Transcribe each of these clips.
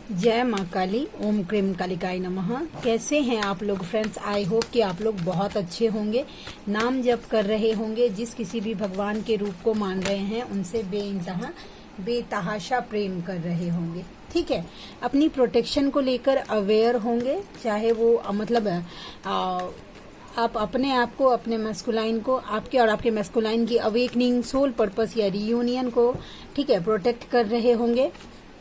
जय माँ काली, ओम क्रीम कालिकाय नमः। कैसे हैं आप लोग फ्रेंड्स? आई होप कि आप लोग बहुत अच्छे होंगे, नाम जप कर रहे होंगे, जिस किसी भी भगवान के रूप को मान रहे हैं उनसे बेइंतहा बेतहाशा प्रेम कर रहे होंगे। ठीक है, अपनी प्रोटेक्शन को लेकर अवेयर होंगे, चाहे वो आप अपने आप को, अपने मैस्कुलाइन को, आपके और आपके मैस्कुलाइन की अवेकनिंग, सोल पर्पस या रियूनियन को, ठीक है, प्रोटेक्ट कर रहे होंगे।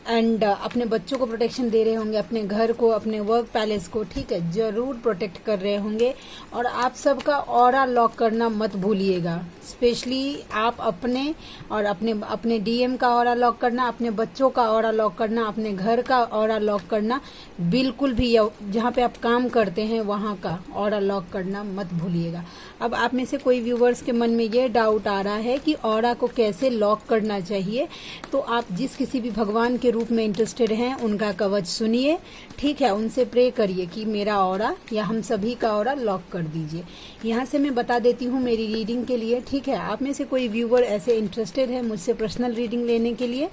एंड अपने बच्चों को प्रोटेक्शन दे रहे होंगे, अपने घर को, अपने वर्क पैलेस को, ठीक है, जरूर प्रोटेक्ट कर रहे होंगे। और आप सबका ऑरा लॉक करना मत भूलिएगा, स्पेशली आप अपने और अपने डीएम का ऑरा लॉक करना, अपने बच्चों का ऑरा लॉक करना, अपने घर का ऑरा लॉक करना बिल्कुल भी, जहाँ पे आप काम करते हैं वहाँ का ऑरा लॉक करना मत भूलिएगा। अब आप में से कोई व्यूवर्स के मन में ये डाउट आ रहा है कि ऑरा को कैसे लॉक करना चाहिए, तो आप जिस किसी भी भगवान के रूप में इंटरेस्टेड हैं उनका कवच सुनिए, ठीक है, उनसे प्रे करिए कि मेरा ऑरा या हम सभी का ऑरा लॉक कर दीजिए। यहाँ से मैं बता देती हूँ मेरी रीडिंग के लिए, ठीक है, आप में से कोई व्यूवर ऐसे इंटरेस्टेड है मुझसे पर्सनल रीडिंग लेने के लिए,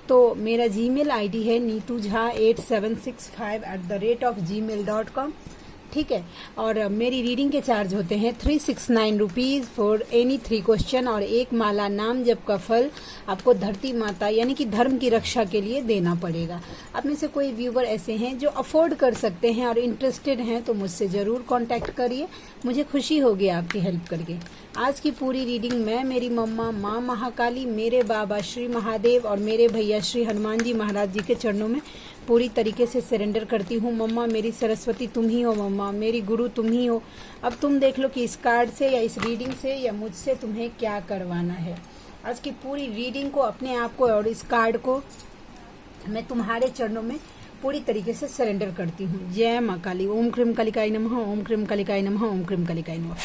तो मेरा जीमेल आईडी है neetujha8765@gmail.com, ठीक है। और मेरी रीडिंग के चार्ज होते हैं 369 रुपीज़ फॉर एनी 3 क्वेश्चन, और एक माला नाम जप का फल आपको धरती माता यानी कि धर्म की रक्षा के लिए देना पड़ेगा। आप में से कोई व्यूवर ऐसे हैं जो अफोर्ड कर सकते हैं और इंटरेस्टेड हैं तो मुझसे ज़रूर कांटेक्ट करिए, मुझे खुशी होगी आपकी हेल्प करके। आज की पूरी रीडिंग मैं, मेरी मम्मा माँ महाकाली, मेरे बाबा श्री महादेव और मेरे भैया श्री हनुमान जी महाराज जी के चरणों में पूरी तरीके से सरेंडर करती हूँ। मम्मा मेरी सरस्वती तुम ही हो, मम्मा मेरी गुरु तुम ही हो। अब तुम देख लो कि इस कार्ड से या इस रीडिंग से या मुझसे तुम्हें क्या करवाना है। आज की पूरी रीडिंग को, अपने आप को और इस कार्ड को मैं तुम्हारे चरणों में पूरी तरीके से सरेंडर करती हूँ। जय माँ काली, ओम क्रीम कालिकाय नमः, ओम क्रीम कालिकाय नमः, ओम क्रीम कालिकाय नमः।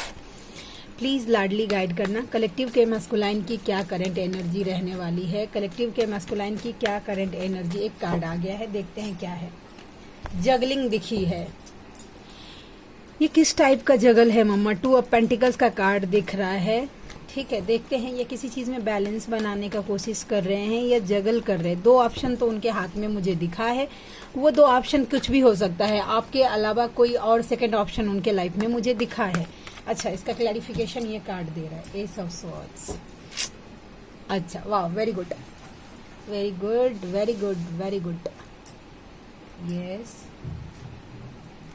प्लीज़ लाडली गाइड करना, कलेक्टिव के मैस्कुलाइन की क्या करंट एनर्जी रहने वाली है, कलेक्टिव के मैस्कुलाइन की क्या करंट एनर्जी। एक कार्ड आ गया है, देखते हैं क्या है। जगलिंग दिखी है, ये किस टाइप का जगल है मम्मा? 2 ऑफ पेंटिकल्स का कार्ड दिख रहा है, ठीक है, देखते हैं ये किसी चीज़ में बैलेंस बनाने का कोशिश कर रहे हैं या जगल कर रहे हैं। 2 ऑप्शन तो उनके हाथ में मुझे दिखा है, वो 2 ऑप्शन कुछ भी हो सकता है, आपके अलावा कोई और सेकंड ऑप्शन उनके लाइफ में मुझे दिखा है। अच्छा, इसका क्लैरिफिकेशन ये कार्ड दे रहा है, एस ऑफ स्वॉर्ड्स। अच्छा, वाह, very good very good very good very good, yes.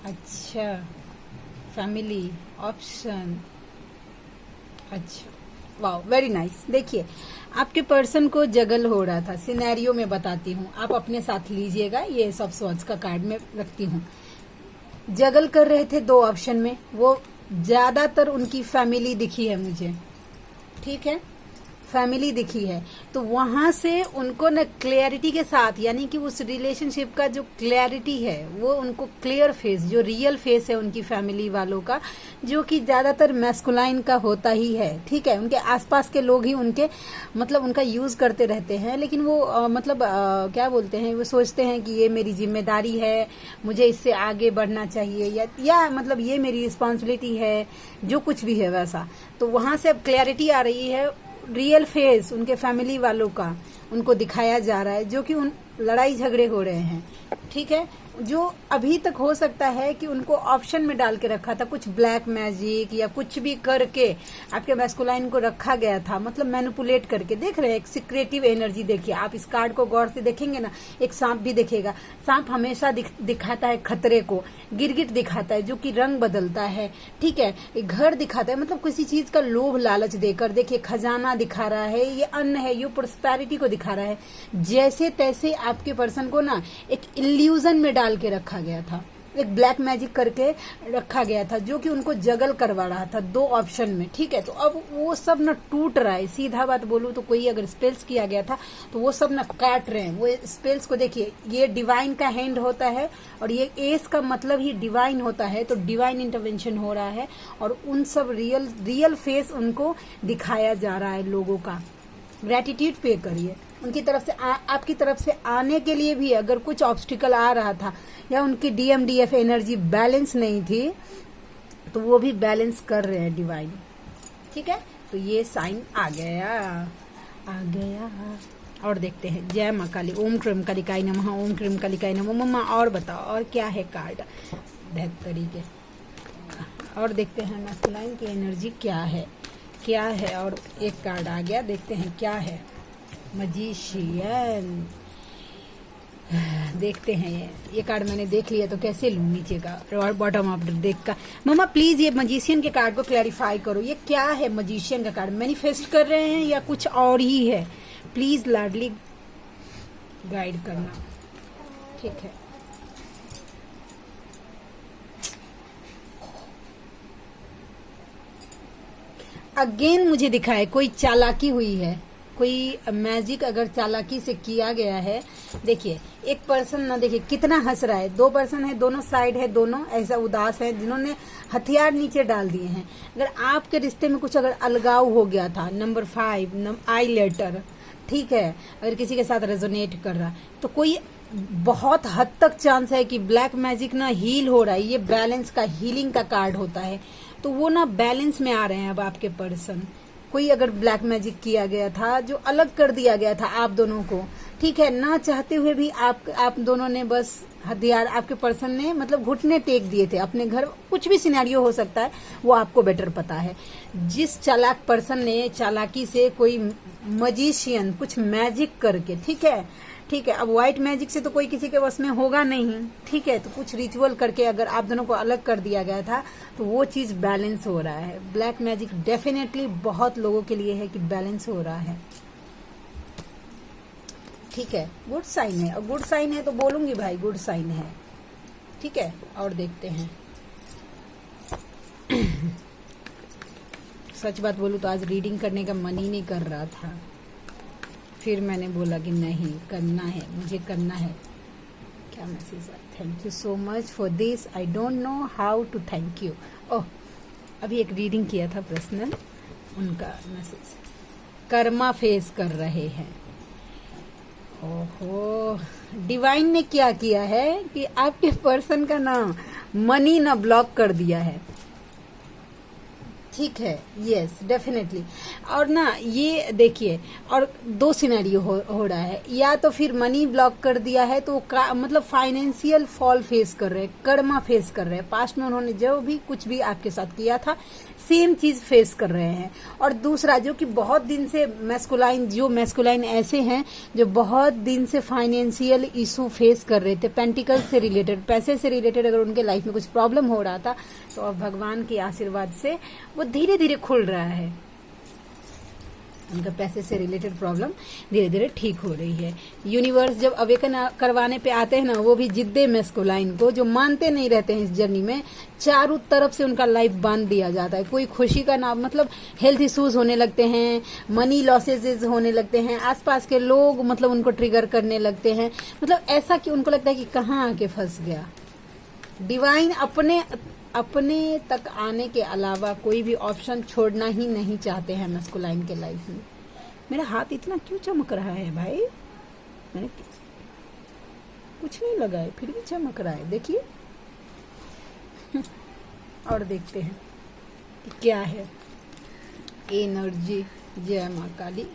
अच्छा, फैमिली ऑप्शन, अच्छा, वाह, वेरी नाइस। देखिए, आपके पर्सन को जगल हो रहा था, सिनेरियो में बताती हूँ, आप अपने साथ लीजिएगा, ये सब स्वॉर्ड्स का कार्ड में रखती हूँ। जगल कर रहे थे 2 ऑप्शन में, वो ज्यादातर उनकी फैमिली दिखी है मुझे, ठीक है, फैमिली दिखी है, तो वहां से उनको न क्लियरिटी के साथ, यानी कि उस रिलेशनशिप का जो क्लियरिटी है वो उनको क्लियर फेस, जो रियल फेस है उनकी फैमिली वालों का, जो कि ज्यादातर मैस्कुलाइन का होता ही है, ठीक है। उनके आसपास के लोग ही उनके मतलब उनका यूज करते रहते हैं, लेकिन वो क्या बोलते हैं, वो सोचते हैं कि ये मेरी जिम्मेदारी है, मुझे इससे आगे बढ़ना चाहिए, या मतलब ये मेरी रिस्पॉन्सिबिलिटी है, जो कुछ भी है वैसा। तो वहां से अब क्लियरिटी आ रही है, रियल फेस उनके फैमिली वालों का उनको दिखाया जा रहा है, जो कि उन लड़ाई झगड़े हो रहे हैं, ठीक है, जो अभी तक हो सकता है कि उनको ऑप्शन में डाल के रखा था, कुछ ब्लैक मैजिक या कुछ भी करके आपके मैस्कुलाइन को रखा गया था, मतलब मैनिपुलेट करके। देख रहे हैं एक सीक्रेटिव एनर्जी, देखिए आप इस कार्ड को गौर से देखेंगे ना, एक सांप भी दिखेगा, सांप हमेशा दिखाता है खतरे को, गिरगिट दिखाता है जो कि रंग बदलता है, ठीक है, एक घर दिखाता है, मतलब किसी चीज का लोभ लालच देकर। देखिए खजाना दिखा रहा है, ये अन्न है, ये प्रोस्पेरिटी को दिखा रहा है। जैसे तैसे आपके पर्सन को ना एक इल्यूजन में डाल के रखा गया था, एक ब्लैक मैजिक करके रखा गया था, जो कि उनको जगल करवा रहा था 2 ऑप्शन में, ठीक है। तो अब वो सब ना टूट रहा है, सीधा बात बोलूं तो कोई अगर स्पेल्स किया गया था तो वो सब ना काट रहे हैं। वो स्पेल्स को देखिए, ये डिवाइन का हैंड होता है और ये एस का मतलब ही डिवाइन होता है, तो डिवाइन इंटरवेंशन हो रहा है और उन सब रियल फेस उनको दिखाया जा रहा है लोगों का। ग्रेटिट्यूड पे करिए उनकी तरफ से, आपकी तरफ से आने के लिए भी अगर कुछ ऑब्स्टिकल आ रहा था या उनकी DMDF एनर्जी बैलेंस नहीं थी, तो वो भी बैलेंस कर रहे हैं डिवाइन, ठीक है। तो ये साइन आ गया आ गया और देखते हैं। जय माँ काली, ओम क्रीम कालिकाई नमः, ओम क्रीम कालिकाई नमः। मम्मा और बताओ और क्या है कार्ड बेहतरी के। और देखते हैं मैस्कुलाइन की एनर्जी क्या है, क्या है। और एक कार्ड आ गया, देखते हैं क्या है। मजीशियन, देखते हैं। ये कार्ड मैंने देख लिया तो कैसे लूँ नीचे का और बॉटम ऑफ डेक का। मम्मा प्लीज ये मजीशियन के कार्ड को क्लैरिफाई करो, ये क्या है मजीशियन का कार्ड? मैनिफेस्ट कर रहे हैं या कुछ और ही है? प्लीज लाडली गाइड करना, ठीक है। अगेन मुझे दिखा है कोई चालाकी हुई है, कोई मैजिक अगर चालाकी से किया गया है। देखिए एक पर्सन ना, देखिए कितना हंस रहा है। दो पर्सन है, दोनों साइड है, दोनों ऐसा उदास है जिन्होंने हथियार नीचे डाल दिए हैं। अगर आपके रिश्ते में कुछ अगर अलगाव हो गया था, नंबर 5 आई लेटर, ठीक है, अगर किसी के साथ रेजोनेट कर रहा तो कोई बहुत हद तक चांस है कि ब्लैक मैजिक ना हील हो रहा है। ये बैलेंस का, हीलिंग का कार्ड होता है, तो वो ना बैलेंस में आ रहे हैं अब आपके पर्सन। कोई अगर ब्लैक मैजिक किया गया था जो अलग कर दिया गया था आप दोनों को, ठीक है, ना चाहते हुए भी आप दोनों ने बस हथियार, आपके पर्सन ने मतलब घुटने टेक दिए थे अपने घर। कुछ भी सिनेरियो हो सकता है, वो आपको बेटर पता है। जिस चालाक पर्सन ने चालाकी से कोई मजिशियन कुछ मैजिक करके, ठीक है, ठीक है, अब व्हाइट मैजिक से तो कोई किसी के बस में होगा नहीं, ठीक है, तो कुछ रिचुअल करके अगर आप दोनों को अलग कर दिया गया था तो वो चीज बैलेंस हो रहा है। ब्लैक मैजिक डेफिनेटली बहुत लोगों के लिए है कि बैलेंस हो रहा है, ठीक है, गुड साइन है। और गुड साइन है तो बोलूंगी भाई गुड साइन है, ठीक है। और देखते हैं सच बात बोलूं तो आज रीडिंग करने का मन ही नहीं कर रहा था, फिर मैंने बोला कि नहीं करना है, मुझे करना है। क्या मैसेज है? Thank you so much for this, I don't know how to thank you. Oh, अभी एक रीडिंग किया था पर्सनल, उनका मैसेज। कर्मा फेस कर रहे हैं। ओहो, डिवाइन ने क्या किया है कि आपके पर्सन का ना मनी ना ब्लॉक कर दिया है, ठीक है, यस डेफिनेटली। और ना ये देखिए, और दो सिनेरियो हो रहा है, या तो फिर मनी ब्लॉक कर दिया है तो मतलब फाइनेंशियल फॉल फेस कर रहे हैं, कर्मा फेस कर रहे हैं। पास्ट में उन्होंने जो भी कुछ भी आपके साथ किया था सेम चीज फेस कर रहे हैं। और दूसरा जो कि बहुत दिन से मैस्कुलाइन ऐसे हैं जो बहुत दिन से फाइनेंशियल इशू फेस कर रहे थे, पेंटिकल से रिलेटेड, पैसे से रिलेटेड अगर उनके लाइफ में कुछ प्रॉब्लम हो रहा था तो अब भगवान के आशीर्वाद से वो धीरे धीरे खुल रहा है। उनका पैसे से रिलेटेड प्रॉब्लम धीरे धीरे ठीक हो रही है। यूनिवर्स जब अवेकन करवाने पे आते हैं ना, वो भी जिद्दे मैस्कुलाइन को जो मानते नहीं रहते हैं इस जर्नी में, चारों तरफ से उनका लाइफ बांध दिया जाता है। कोई खुशी का नाम, मतलब हेल्थ इश्यूज होने लगते हैं, मनी लॉसेज होने लगते हैं, आसपास के लोग मतलब उनको ट्रिगर करने लगते हैं, मतलब ऐसा कि उनको लगता है कि कहाँ आके फंस गया। डिवाइन अपने तक आने के अलावा कोई भी ऑप्शन छोड़ना ही नहीं चाहते हैं मैस्कुलाइन के लाइफ में। मेरा हाथ इतना क्यों चमक रहा है भाई? मैंने कुछ नहीं लगाया फिर भी चमक रहा है, देखिए। और देखते हैं कि क्या है एनर्जी। जय माँ काली।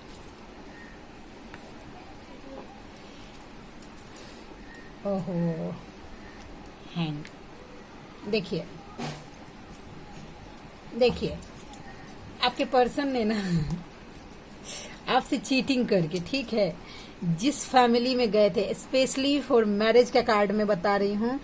ओहो, हैंग। देखिए आपके पर्सन ने ना आपसे चीटिंग करके, ठीक है, जिस फैमिली में गए थे, स्पेशली फॉर मैरिज का कार्ड में बता रही हूँ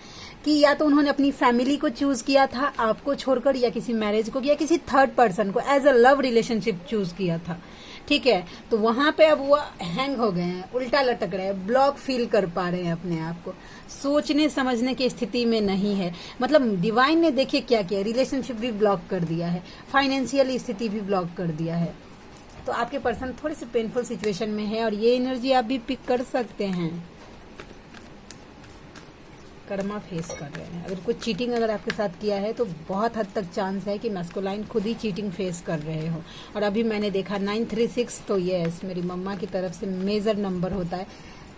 कि या तो उन्होंने अपनी फैमिली को चूज किया था आपको छोड़कर, या किसी मैरिज को, या किसी थर्ड पर्सन को as a love relationship choose किया था, ठीक है। तो वहां पे अब वो हैंग हो गए हैं, उल्टा लटक रहे हैं, ब्लॉक फील कर पा रहे हैं अपने आप को, सोचने समझने की स्थिति में नहीं है। मतलब डिवाइन ने देखिए क्या किया, रिलेशनशिप भी ब्लॉक कर दिया है, फाइनेंशियल स्थिति भी ब्लॉक कर दिया है। तो आपके पर्सन थोड़ी सी पेनफुल सिचुएशन में है और ये एनर्जी आप भी पिक कर सकते हैं। कर्मा फेस कर रहे हैं। अगर कुछ चीटिंग अगर आपके साथ किया है तो बहुत हद तक चांस है कि मैस्कुलाइन खुद ही चीटिंग फेस कर रहे हो। और अभी मैंने देखा 936, तो यस मेरी मम्मा की तरफ से मेजर नंबर होता है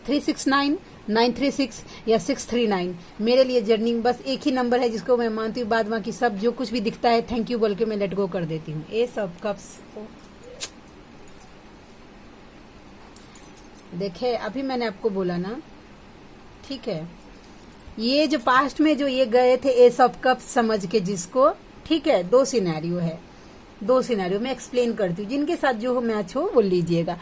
369, 936 या 639। मेरे लिए जर्नी बस एक ही नंबर है जिसको मैं मानती हूँ, बाद बाकी सब जो कुछ भी दिखता है थैंक यू बोल के मैं लेट गो कर देती हूँ। ये सब कप्स देखे अभी मैंने आपको बोला ना, ठीक है। ये जो पास्ट में जो ये गए थे एस ऑफ कप समझ के जिसको, ठीक है, दो सिनेरियो है, दो सिनेरियो में एक्सप्लेन करती हूँ, जिनके साथ जो मैच हो वो लीजिएगा।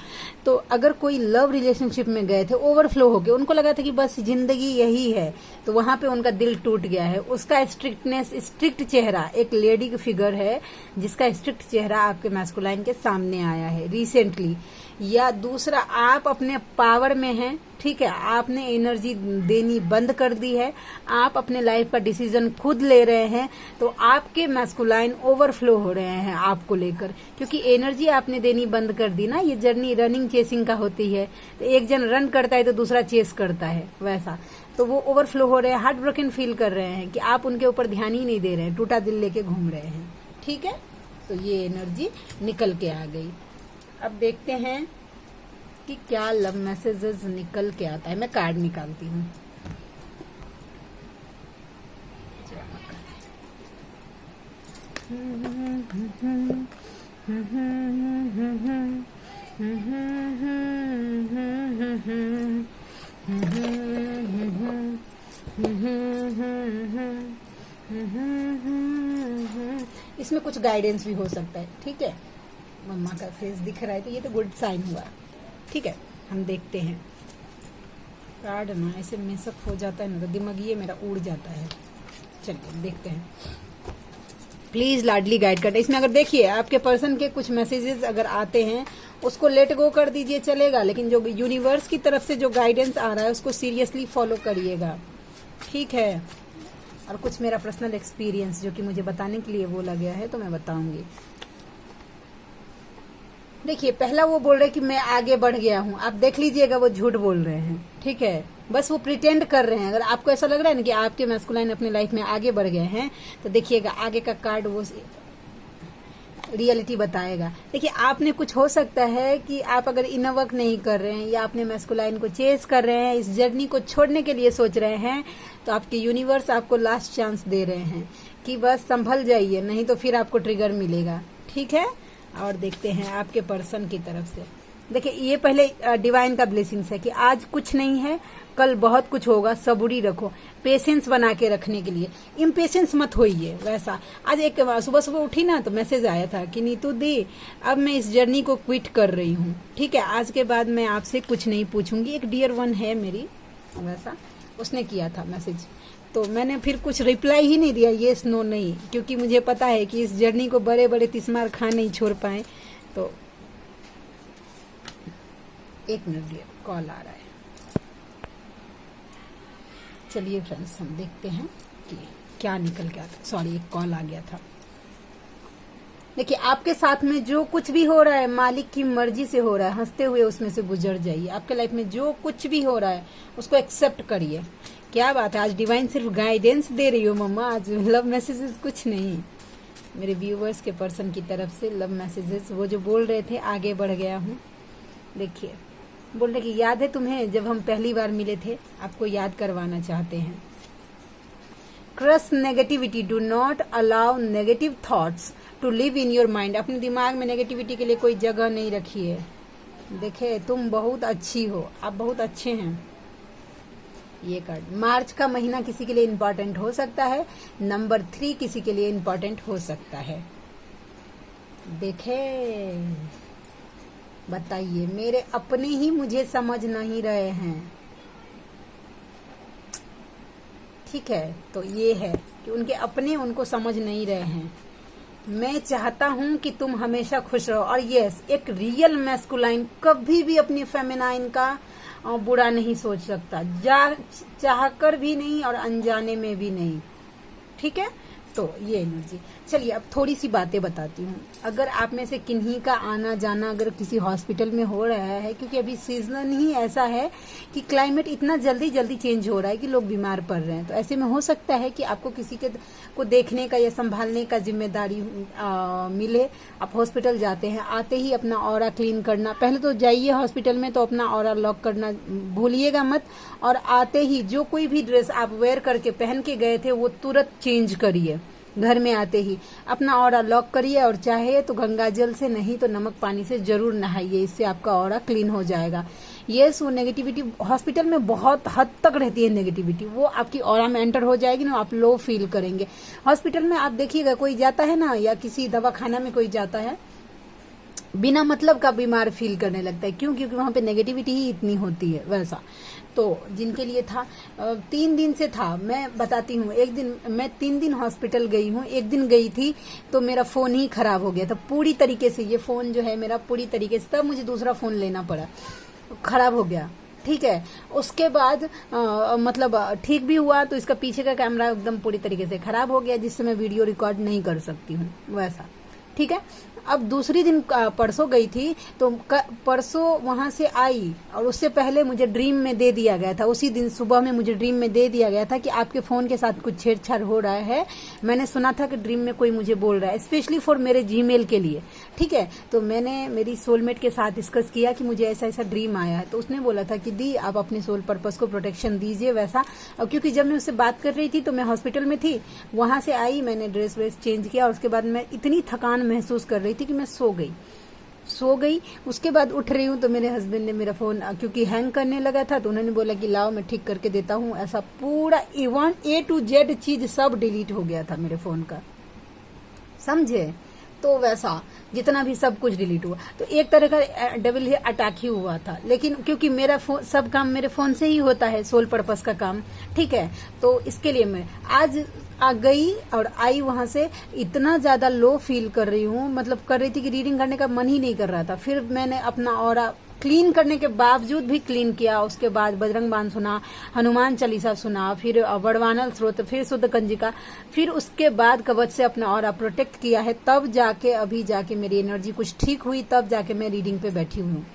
तो अगर कोई लव रिलेशनशिप में गए थे ओवरफ्लो हो गए, उनको लगा था कि बस जिंदगी यही है, तो वहां पे उनका दिल टूट गया है। उसका स्ट्रिक्टनेस, स्ट्रिक्ट चेहरा, एक लेडी की फिगर है जिसका स्ट्रिक्ट चेहरा आपके मैस्कुलाइन के सामने आया है रिसेंटली। या दूसरा, आप अपने पावर में हैं, ठीक है, आपने एनर्जी देनी बंद कर दी है, आप अपने लाइफ का डिसीजन खुद ले रहे हैं, तो आपके मैस्कुलाइन ओवरफ्लो हो रहे हैं आपको लेकर, क्योंकि एनर्जी आपने देनी बंद कर दी ना। ये जर्नी रनिंग चेसिंग का होती है, तो एक जन रन करता है तो दूसरा चेस करता है, वैसा। तो वो ओवरफ्लो हो रहे हैं, हार्ट ब्रोकन फील कर रहे हैं कि आप उनके ऊपर ध्यान ही नहीं दे रहे हैं, टूटा दिल लेके घूम रहे हैं, ठीक है। तो ये एनर्जी निकल के आ गई। अब देखते हैं कि क्या लव मैसेजेस निकल के आता है। मैं कार्ड निकालती हूँ। इसमें कुछ गाइडेंस भी हो सकता है, ठीक है। मम्मा का फेस दिख रहा है तो ये तो गुड साइन हुआ, ठीक है। हम देखते हैं। कार्ड ना ऐसे मिसअप हो जाता है ना तो दिमाग ये मेरा उड़ जाता है। चलिए देखते हैं। प्लीज लाडली गाइड करते। इसमें अगर देखिए आपके पर्सन के कुछ मैसेजेस अगर आते हैं उसको लेट गो कर दीजिए, चलेगा, लेकिन जो यूनिवर्स की तरफ से जो गाइडेंस आ रहा है उसको सीरियसली फॉलो करिएगा, ठीक है। और कुछ मेरा पर्सनल एक्सपीरियंस जो कि मुझे बताने के लिए बोला गया है तो मैं बताऊंगी। देखिए पहला वो बोल रहे कि मैं आगे बढ़ गया हूं, आप देख लीजिएगा वो झूठ बोल रहे हैं, ठीक है। बस वो प्रिटेंड कर रहे हैं। अगर आपको ऐसा लग रहा है ना कि आपके मैस्कुलाइन अपने लाइफ में आगे बढ़ गए हैं तो देखिएगा आगे का कार्ड वो रियलिटी बताएगा। देखिए आपने कुछ हो सकता है कि आप अगर इनर वर्क नहीं कर रहे हैं या अपने मैस्कुलाइन को चेस कर रहे हैं, इस जर्नी को छोड़ने के लिए सोच रहे हैं, तो आपके यूनिवर्स आपको लास्ट चांस दे रहे हैं कि बस संभल जाइए, नहीं तो फिर आपको ट्रिगर मिलेगा, ठीक है। और देखते हैं आपके पर्सन की तरफ से। देखिए ये पहले डिवाइन का ब्लेसिंग्स है कि आज कुछ नहीं है, कल बहुत कुछ होगा, सबूरी रखो, पेशेंस बना के रखने के लिए, इम्पेशेंस मत होइए। वैसा आज एक सुबह सुबह उठी ना तो मैसेज आया था कि नीतू दी अब मैं इस जर्नी को क्विट कर रही हूँ, ठीक है, आज के बाद मैं आपसे कुछ नहीं पूछूंगी। एक डियर वन है मेरी, वैसा उसने किया था मैसेज, तो मैंने फिर कुछ रिप्लाई ही नहीं दिया, येस नो नहीं, क्योंकि मुझे पता है कि इस जर्नी को बड़े बड़े तिस्मार खान नहीं छोड़ पाए। तो एक मिनट डियर, कॉल आ रहा है। चलिए फ्रेंड्स हम देखते हैं कि क्या निकल गया था। सॉरी एक कॉल आ गया था। देखिए आपके साथ में जो कुछ भी हो रहा है मालिक की मर्जी से हो रहा है, हंसते हुए उसमें से गुजर जाइए। आपके लाइफ में जो कुछ भी हो रहा है उसको एक्सेप्ट करिए। क्या बात है, आज डिवाइन सिर्फ गाइडेंस दे रही हो मम्मा, आज लव मैसेजेस कुछ नहीं। मेरे व्यूवर्स के पर्सन की तरफ से लव मैसेजेस, वो जो बोल रहे थे आगे बढ़ गया हूँ। देखिए बोल रहे कि याद है तुम्हें जब हम पहली बार मिले थे, आपको याद करवाना चाहते हैं। Crush negativity, do not allow negative thoughts to live in your mind. अपने दिमाग में नेगेटिविटी के लिए कोई जगह नहीं रखिए। देखे तुम बहुत अच्छी हो, आप बहुत अच्छे हैं। ये कार्ड, मार्च का महीना किसी के लिए इम्पोर्टेंट हो सकता है, नंबर 3 किसी के लिए इम्पोर्टेंट हो सकता है। देखे बताइए मेरे अपने ही मुझे समझ नहीं रहे हैं, ठीक है। तो ये है कि उनके अपने उनको समझ नहीं रहे हैं। मैं चाहता हूं कि तुम हमेशा खुश रहो। और यस, एक रियल मैस्कुलाइन कभी भी अपनी फेमिनाइन का बुरा नहीं सोच सकता, चाहकर भी नहीं और अनजाने में भी नहीं, ठीक है। तो ये एनर्जी। चलिए अब थोड़ी सी बातें बताती हूँ। अगर आप में से किन्हीं का आना जाना अगर किसी हॉस्पिटल में हो रहा है, क्योंकि अभी सीजन ही ऐसा है कि क्लाइमेट इतना जल्दी जल्दी चेंज हो रहा है कि लोग बीमार पड़ रहे हैं, तो ऐसे में हो सकता है कि आपको किसी के को देखने का या संभालने का जिम्मेदारी मिले। आप हॉस्पिटल जाते हैं, आते ही अपना ऑरा क्लीन करना, पहले तो जाइए हॉस्पिटल में तो अपना ऑरा लॉक करना भूलिएगा मत। और आते ही जो कोई भी ड्रेस आप वेयर करके पहन के गए थे वो तुरंत चेंज करिए, घर में आते ही अपना ऑरा लॉक करिए और चाहे तो गंगा जल से नहीं तो नमक पानी से जरूर नहाइए, इससे आपका ऑरा क्लीन हो जाएगा। यस, वो नेगेटिविटी हॉस्पिटल में बहुत हद तक रहती है नेगेटिविटी, वो आपकी ऑरा में एंटर हो जाएगी ना, आप लो फील करेंगे। हॉस्पिटल में आप देखिएगा कोई जाता है ना, या किसी दवाखाना में कोई जाता है, बिना मतलब का बीमार फील करने लगता है। क्यों? क्योंकि वहां पे नेगेटिविटी ही इतनी होती है। वैसा तो जिनके लिए था 3 दिन से था, मैं बताती हूँ। एक दिन मैं 3 दिन हॉस्पिटल गई हूँ। एक दिन गई थी तो मेरा फोन ही खराब हो गया था पूरी तरीके से। ये फोन जो है मेरा पूरी तरीके से, तब मुझे दूसरा फोन लेना पड़ा, खराब हो गया। ठीक है, उसके बाद मतलब ठीक भी हुआ तो इसका पीछे का कैमरा एकदम पूरी तरीके से खराब हो गया, जिससे मैं वीडियो रिकॉर्ड नहीं कर सकती हूँ। वैसा ठीक है। अब दूसरी दिन परसों गई थी तो परसों वहां से आई, और उससे पहले मुझे ड्रीम में दे दिया गया था। उसी दिन सुबह में मुझे ड्रीम में दे दिया गया था कि आपके फोन के साथ कुछ छेड़छाड़ हो रहा है। मैंने सुना था कि ड्रीम में कोई मुझे बोल रहा है, स्पेशली फॉर मेरे जीमेल के लिए। ठीक है, तो मैंने मेरी सोलमेट के साथ डिस्कस किया कि मुझे ऐसा ऐसा ड्रीम आया है। तो उसने बोला था कि दी आप अपने सोल पर्पस को प्रोटेक्शन दीजिए। वैसा, और क्योंकि जब मैं उससे बात कर रही थी तो मैं हॉस्पिटल में थी, वहां से आई, मैंने ड्रेस वेस चेंज किया, और उसके बाद मैं इतनी थकान महसूस कर रही थी कि मैं सो गई। उसके बाद उठ रही हूँ तो मेरे हस्बैंड ने मेरा फोन क्योंकि हैंग करने लगा था, तो उन्होंने बोला कि लाओ मैं ठीक करके देता हूँ। ऐसा पूरा इवन A to Z चीज सब डिलीट हो गया था मेरे फोन का, समझे? तो वैसा जितना भी सब कुछ डिलीट हुआ, तो एक तरह का डबल अटैक ही हुआ था। लेकिन क्योंकि मेरा सब काम मेरे फोन से ही होता है, सोल पर्पस का काम। ठीक है, तो इसके लिए मैं आज आ गई और आई वहां से, इतना ज्यादा लो फील कर रही हूँ, मतलब कर रही थी कि रीडिंग करने का मन ही नहीं कर रहा था। फिर मैंने अपना ऑरा क्लीन करने के बावजूद भी क्लीन किया। उसके बाद बजरंग बाण सुना, हनुमान चालीसा सुना, फिर वरदानल स्रोत, फिर शुद्ध कंजिका, फिर उसके बाद कवच से अपना ऑरा प्रोटेक्ट किया है। तब जाके अभी जाके मेरी एनर्जी कुछ ठीक हुई, तब जाके मैं रीडिंग पे बैठी हुई हूँ।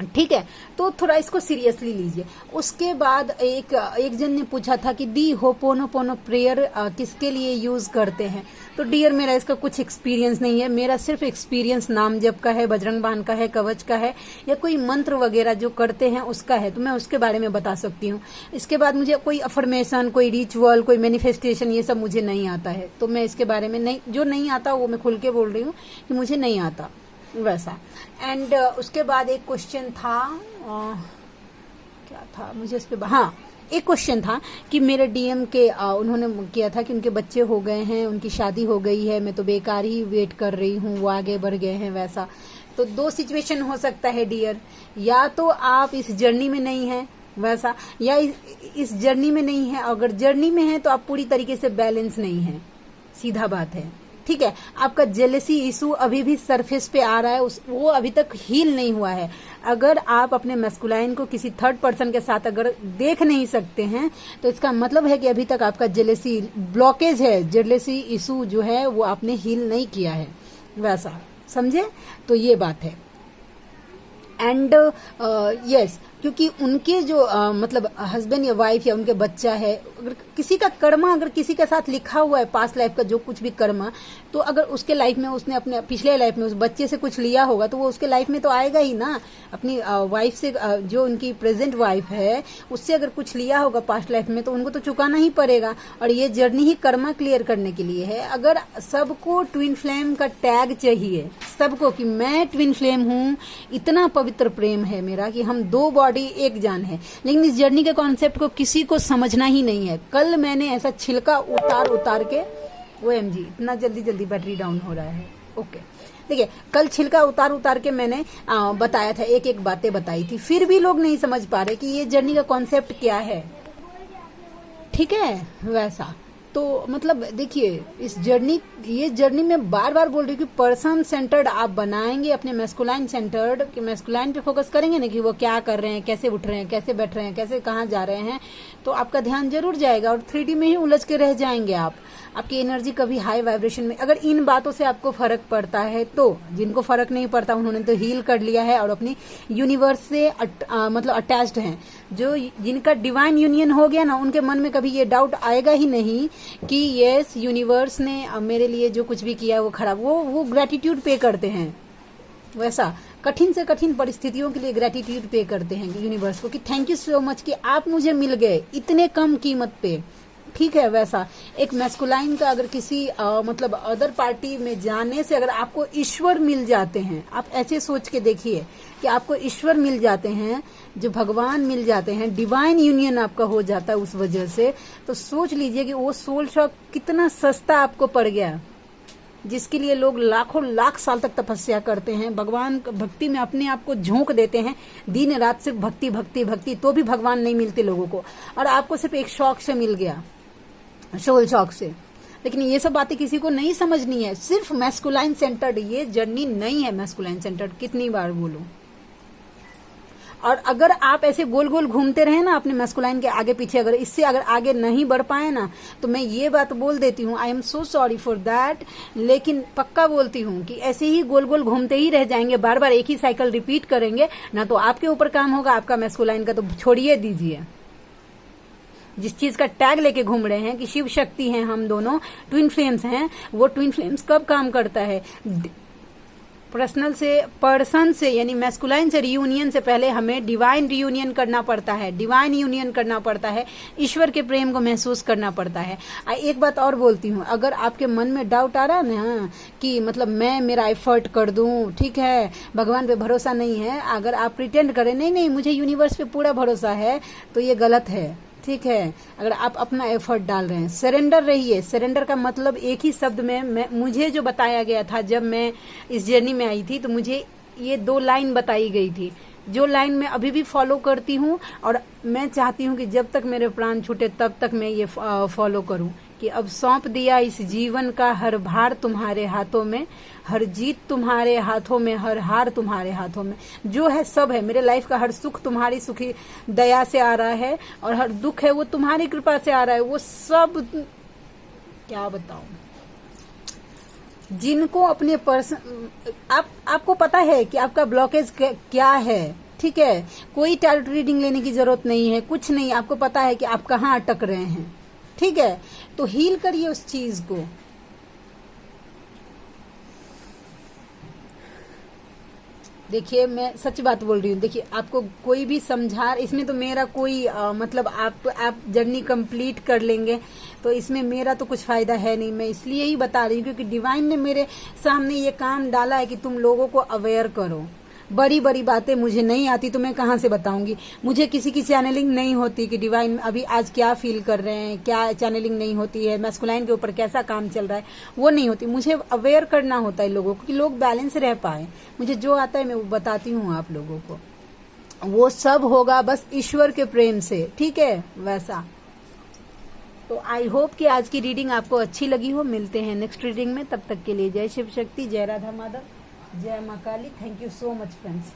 ठीक है, तो थोड़ा इसको सीरियसली लीजिए। उसके बाद एक जन ने पूछा था कि दी होपोनोपोनो प्रेयर किसके लिए यूज करते हैं? तो डियर मेरा इसका कुछ एक्सपीरियंस नहीं है। मेरा सिर्फ एक्सपीरियंस नाम जप का है, बजरंग बाण का है, कवच का है, या कोई मंत्र वगैरह जो करते हैं उसका है, तो मैं उसके बारे में बता सकती हूँ। इसके बाद मुझे कोई अफर्मेशन, कोई रिचुअल, कोई मैनिफेस्टेशन, ये सब मुझे नहीं आता है। तो मैं इसके बारे में नहीं, जो नहीं आता वो मैं खुल के बोल रही हूँ कि मुझे नहीं आता। वैसा एंड उसके बाद एक क्वेश्चन था, क्या था मुझे इस पे, हाँ एक क्वेश्चन था कि मेरे डीएम के उन्होंने किया था कि उनके बच्चे हो गए हैं, उनकी शादी हो गई है, मैं तो बेकार ही वेट कर रही हूँ, वो आगे बढ़ गए हैं। वैसा तो 2 सिचुएशन हो सकता है डियर, या तो आप इस जर्नी में नहीं है वैसा, या इस जर्नी में नहीं है। अगर जर्नी में है तो आप पूरी तरीके से बैलेंस नहीं है, सीधा बात है। ठीक है, आपका जेलेसी इशू अभी भी सरफेस पे आ रहा है, वो अभी तक हील नहीं हुआ है। अगर आप अपने मैस्कुलाइन को किसी थर्ड पर्सन के साथ अगर देख नहीं सकते हैं तो इसका मतलब है कि अभी तक आपका जेलेसी ब्लॉकेज है, जेलेसी इशू जो है वो आपने हील नहीं किया है। वैसा समझे, तो ये बात है। एंड यस, क्योंकि उनके जो मतलब हस्बैंड या वाइफ या उनके बच्चा है, अगर किसी का कर्मा अगर किसी के साथ लिखा हुआ है, पास्ट लाइफ का जो कुछ भी कर्मा, तो अगर उसके लाइफ में उसने अपने पिछले लाइफ में उस बच्चे से कुछ लिया होगा तो वो उसके लाइफ में तो आएगा ही ना। अपनी वाइफ से जो उनकी प्रेजेंट वाइफ है उससे अगर कुछ लिया होगा पास्ट लाइफ में तो उनको तो चुकाना ही पड़ेगा। और ये जर्नी ही कर्मा क्लियर करने के लिए है। अगर सबको ट्विन फ्लेम का टैग चाहिए, सबको कि मैं ट्विन फ्लेम हूँ, इतना पवित्र प्रेम है मेरा कि हम 2 बॉडी एक जान है, लेकिन इस जर्नी के कॉन्सेप्ट को किसी को समझना ही नहीं है। कल मैंने ऐसा छिलका उतार के, OMG इतना जल्दी बैटरी डाउन हो रहा है। ओके देखिए, कल छिलका उतार के मैंने बताया था, एक बातें बताई थी, फिर भी लोग नहीं समझ पा रहे कि ये जर्नी का कॉन्सेप्ट क्या है। ठीक है, वैसा तो मतलब देखिए ये जर्नी में बार बार बोल रही हूँ कि पर्सन सेंटर्ड आप बनाएंगे, अपने मैस्कुलाइन सेंटर्ड, कि मैस्कुलाइन पे फोकस करेंगे ना कि वो क्या कर रहे हैं, कैसे उठ रहे हैं, कैसे बैठ रहे हैं, कैसे कहाँ जा रहे हैं, तो आपका ध्यान जरूर जाएगा और 3D में ही उलझ के रह जाएंगे आप। आपकी एनर्जी कभी हाई वाइब्रेशन में, अगर इन बातों से आपको फर्क पड़ता है तो, जिनको फर्क नहीं पड़ता उन्होंने तो हील कर लिया है और अपनी यूनिवर्स से मतलब अटैच्ड हैं। जो जिनका डिवाइन यूनियन हो गया ना, उनके मन में कभी ये डाउट आएगा ही नहीं कि यस यूनिवर्स ने मेरे लिए जो कुछ भी किया वो खराब, वो ग्रेटिट्यूड पे करते हैं। वैसा कठिन से कठिन परिस्थितियों के लिए ग्रेटिट्यूड पे करते हैं यूनिवर्स को कि थैंक यू सो मच कि आप मुझे मिल गए इतने कम कीमत पे। ठीक है। वैसा एक मैस्कुलाइन का अगर किसी मतलब अदर पार्टी में जाने से अगर आपको ईश्वर मिल जाते हैं, आप ऐसे सोच के देखिए कि आपको ईश्वर मिल जाते हैं, जो भगवान मिल जाते हैं, डिवाइन यूनियन आपका हो जाता है उस वजह से, तो सोच लीजिए कि वो सोल शॉक कितना सस्ता आपको पड़ गया, जिसके लिए लोग लाखों लाख साल तक तपस्या करते हैं, भगवान भक्ति में अपने आप को झोंक देते हैं, दिन रात सिर्फ भक्ति भक्ति भक्ति, तो भी भगवान नहीं मिलते लोगों को, और आपको सिर्फ एक शौक से मिल गया, सोल शौक से। लेकिन ये सब बातें किसी को नहीं समझनी है। सिर्फ मैस्कुलाइन सेंटर्ड ये जर्नी नहीं है, मैस्कुलाइन सेंटर्ड, कितनी बार बोलूं। और अगर आप ऐसे गोल गोल घूमते रहे ना अपने मैस्कुलाइन के आगे पीछे, अगर इससे अगर आगे नहीं बढ़ पाए ना, तो मैं ये बात बोल देती हूँ, I am so sorry for that, लेकिन पक्का बोलती हूँ कि ऐसे ही गोल गोल घूमते ही रह जाएंगे, बार बार एक ही साइकिल रिपीट करेंगे ना, तो आपके ऊपर काम होगा, आपका मैस्कुलाइन का तो छोड़िए दीजिए। जिस चीज का टैग लेके घूम रहे हैं कि शिव शक्ति हैं हम दोनों, ट्विन फ्लेम्स हैं, वो ट्विन फ्लेम्स कब काम करता है? पर्सन से यानी मैस्कुलाइन से रियूनियन से पहले हमें डिवाइन रियूनियन करना पड़ता है, डिवाइन यूनियन करना पड़ता है, ईश्वर के प्रेम को महसूस करना पड़ता है। एक बात और बोलती हूँ, अगर आपके मन में डाउट आ रहा है ना कि मतलब मैं मेरा एफर्ट कर दूं, ठीक है, भगवान पे भरोसा नहीं है, अगर आप प्रिटेंड करें नहीं नहीं मुझे यूनिवर्स पे पूरा भरोसा है, तो ये गलत है, ठीक है। अगर आप अपना एफर्ट डाल रहे हैं, सरेंडर रहिए। सरेंडर का मतलब एक ही शब्द में मुझे जो बताया गया था जब मैं इस जर्नी में आई थी, तो मुझे ये 2 लाइन बताई गई थी, जो लाइन मैं अभी भी फॉलो करती हूँ, और मैं चाहती हूँ कि जब तक मेरे प्राण छूटे तब तक मैं ये फॉलो करूँ कि अब सौंप दिया इस जीवन का हर भार तुम्हारे हाथों में, हर जीत तुम्हारे हाथों में, हर हार तुम्हारे हाथों में, जो है सब है। मेरे लाइफ का हर सुख तुम्हारी सुखी दया से आ रहा है, और हर दुख है वो तुम्हारी कृपा से आ रहा है। वो सब क्या बताऊं, जिनको अपने पर्सन आपको पता है कि आपका ब्लॉकेज क्या है, ठीक है, कोई टैरोट रीडिंग लेने की जरूरत नहीं है, कुछ नहीं, आपको पता है कि आप कहाँ अटक रहे हैं, ठीक है, तो हील करिए उस चीज को। देखिए मैं सच बात बोल रही हूँ, देखिए आपको कोई भी समझा, इसमें तो मेरा कोई मतलब आप जर्नी कंप्लीट कर लेंगे, तो इसमें मेरा तो कुछ फायदा है नहीं। मैं इसलिए ही बता रही हूँ क्योंकि डिवाइन ने मेरे सामने ये काम डाला है कि तुम लोगों को अवेयर करो। बड़ी बड़ी बातें मुझे नहीं आती तो मैं कहाँ से बताऊंगी, मुझे किसी की चैनलिंग नहीं होती कि डिवाइन अभी आज क्या फील कर रहे हैं, क्या चैनलिंग नहीं होती है, मैस्कुलाइन के ऊपर कैसा काम चल रहा है, वो नहीं होती। मुझे अवेयर करना होता है लोगों को कि लोग बैलेंस रह पाए। मुझे जो आता है मैं वो बताती हूँ आप लोगों को, वो सब होगा बस ईश्वर के प्रेम से, ठीक है। वैसा तो आई होप कि आज की रीडिंग आपको अच्छी लगी हो। मिलते हैं नेक्स्ट रीडिंग में, तब तक के लिए जय शिव शक्ति, जय राधा माधव, जय माँ Kali. Thank you so much friends.